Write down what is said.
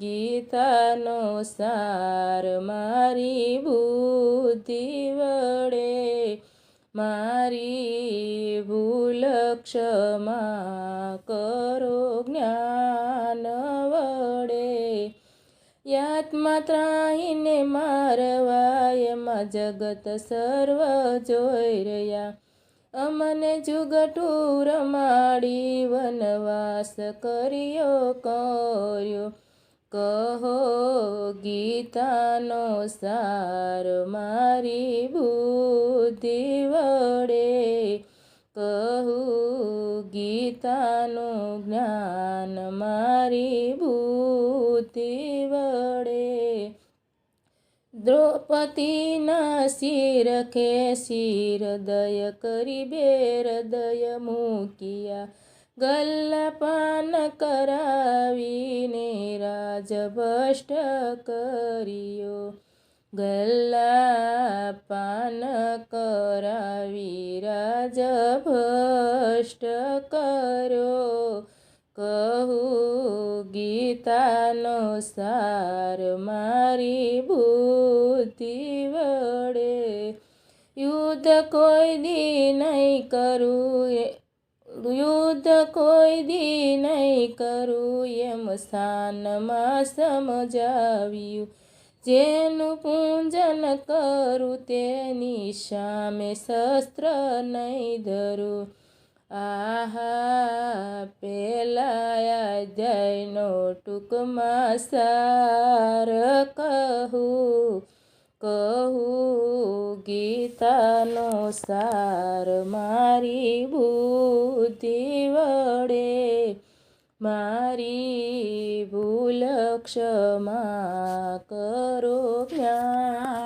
ગીતાનો સાર મારી બુદ્ધિ વડે, મારી ભૂલ ક્ષમા કરો જ્ઞાન વડે. યાત્મા ત્રાહીને મારવા એમાં જગત સર્વ જોઈ રહ્યા, અમને જુગટું રમાડી વનવાસ કર્યો. કહો ગીતાનો સાર મારી બુદ્ધિ વડે, કહું ગીતાનું જ્ઞાન મારી બુદ્ધિ વડે. દ્રૌપદીના શિર ખેસી હૃદય કરી બે હૃદય મૂક્યા, ગલ્લાપાન કરાવીને રાજભ્રષ્ટ કર્યો. ગલ્લાપાન કરાવી રાજભ્રષ્ટ કર્યો. કહું ગીતાનો સાર મારી બુદ્ધિ વડે. યુદ્ધ કોઈ દી નહીં કરું એમ સ્થાનમાં સમજાવ્યું, જેનું પૂજન કરું તેની સામે શસ્ત્ર નહીં ધરું. આહા પેલા અધ્યાયનો ટૂંકમાં સાર કહું ગીતાનો સાર મારી બુદ્ધિ વડે, મારી ભૂલ ક્ષમા કરો જ્ઞાન